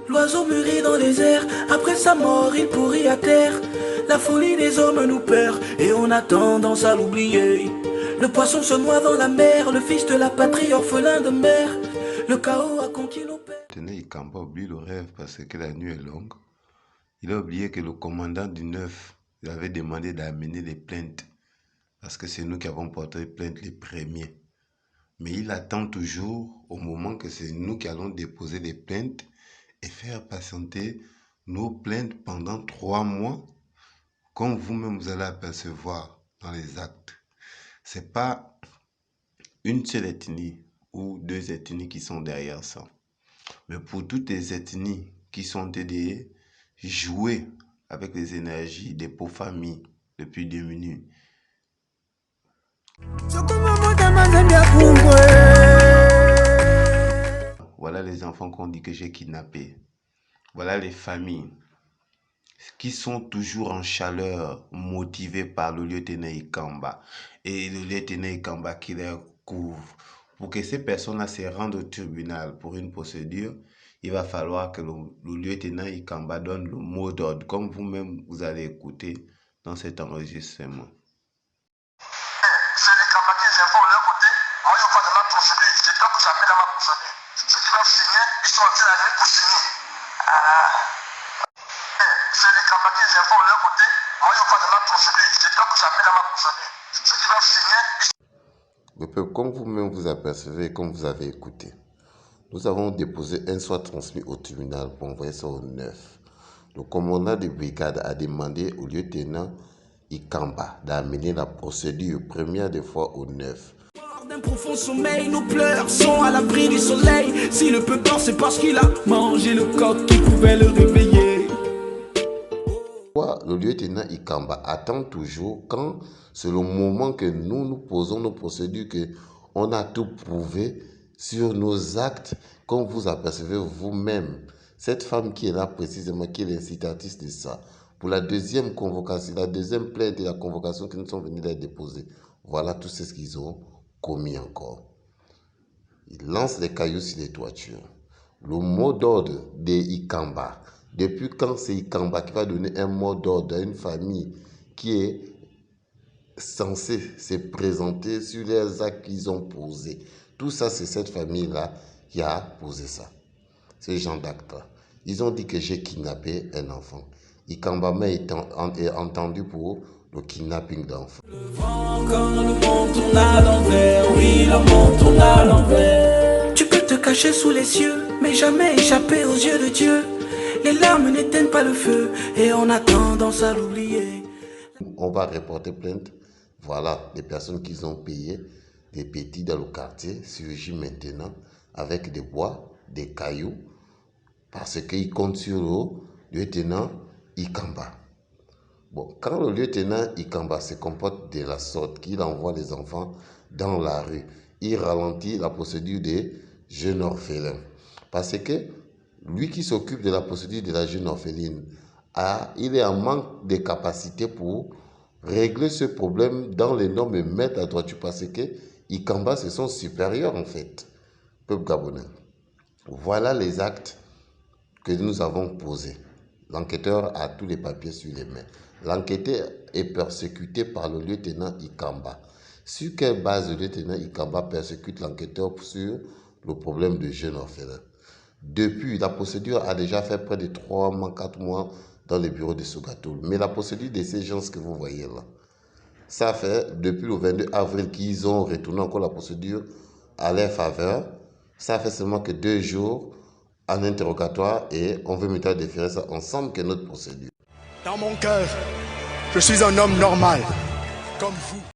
L'oiseau mûrit dans les airs, après sa mort il pourrit à terre. La folie des hommes nous perd, et on a tendance à l'oublier. Le poisson se noie dans la mer, le fils de la patrie orphelin de mère. Le chaos a conquis nos pères. Tenez, Ikamba oublie le rêve parce que la nuit est longue. Il a oublié que le commandant du 9 lui avait demandé d'amener des plaintes parce que c'est nous qui avons porté plainte les premiers. Mais il attend toujours au moment que c'est nous qui allons déposer des plaintes et faire patienter nos plaintes pendant 3 mois, comme vous-même vous allez apercevoir dans les actes. Ce n'est pas une seule ethnie ou 2 ethnies qui sont derrière ça. Mais pour toutes les ethnies qui sont aidées, jouer avec les énergies des pauvres familles depuis 2 minutes. Voilà les enfants qu'on dit que j'ai kidnappés. Voilà les familles qui sont toujours en chaleur, motivées par le lieutenant Ikamba. Et le lieutenant Ikamba qui les couvre. Pour que ces personnes-là se rendent au tribunal pour une procédure, il va falloir que le lieutenant Ikamba donne le mot d'ordre, comme vous-même vous allez écouter dans cet enregistrement. C'est les Ikamba qui les informent de leur côté. Moi, je parle de ma procédure. C'est toi que j'appelle à ma procédure. Ceux qui doivent signer, ils sont en train d'arriver pour signer. C'est les Ikamba qui les informent de leur côté. Moi, je parle de ma procédure. C'est toi que j'appelle à ma procédure. Ceux qui doivent signer, Le peuple, comme vous-même vous apercevez, comme vous avez écouté, nous avons déposé un soit transmis au tribunal pour envoyer ça au 9. Le commandant de brigade a demandé au lieutenant Ikamba d'amener la procédure première des fois au 9. D'un profond sommeil, nos pleurs sont à l'abri du soleil. Si le peuple dort, c'est parce qu'il a mangé le coq qui pouvait le réveiller. Le lieutenant Ikamba attend toujours quand c'est le moment que nous posons nos procédures, qu'on a tout prouvé sur nos actes, comme vous apercevez vous-même. Cette femme qui est là précisément, qui est l'incitatrice de ça, pour la deuxième convocation, la deuxième plainte et la convocation que nous sommes venus les déposer, voilà tout ce qu'ils ont commis encore. Ils lancent des cailloux sur les toitures. Le mot d'ordre des Ikamba, depuis quand c'est Ikamba qui va donner un mot d'ordre à une famille qui est censée se présenter sur les actes qu'ils ont posés? Tout ça, c'est cette famille-là qui a posé ça. Ces gens d'actes-là. Ils ont dit que j'ai kidnappé un enfant. Ikamba est entendu pour le kidnapping d'enfants. Quand le monde tourne à l'envers, oui, le monde tourne à l'envers. Tu peux te cacher sous les cieux, mais jamais échapper aux yeux de Dieu. Les larmes n'éteignent pas le feu, et on a tendance à l'oublier. On va reporter plainte. Voilà, des personnes qui ont payé, des petits dans le quartier, surgit maintenant, avec des bois, des cailloux, parce qu'ils comptent sur le lieutenant Ikamba. Bon, quand le lieutenant Ikamba se comporte de la sorte qu'il envoie les enfants dans la rue, il ralentit la procédure des jeunes orphelins. Parce que lui qui s'occupe de la procédure de la jeune orpheline, il est en manque de capacité pour régler ce problème dans les normes et mettre à droite, parce que Ikamba, c'est son supérieur en fait, peuple gabonais. Voilà les actes que nous avons posés. L'enquêteur a tous les papiers sur les mains. L'enquêteur est persécuté par le lieutenant Ikamba. Sur quelle base le lieutenant Ikamba persécute l'enquêteur sur le problème de jeunes orphelins? Depuis, la procédure a déjà fait près de 3 mois, 4 mois dans les bureaux de Sogatul. Mais la procédure de ces gens que vous voyez là, ça fait depuis le 22 avril qu'ils ont retourné encore la procédure à leur faveur. Ça fait seulement que 2 jours en interrogatoire et on veut maintenant déférer ça ensemble que notre procédure. Dans mon cœur, je suis un homme normal, comme vous.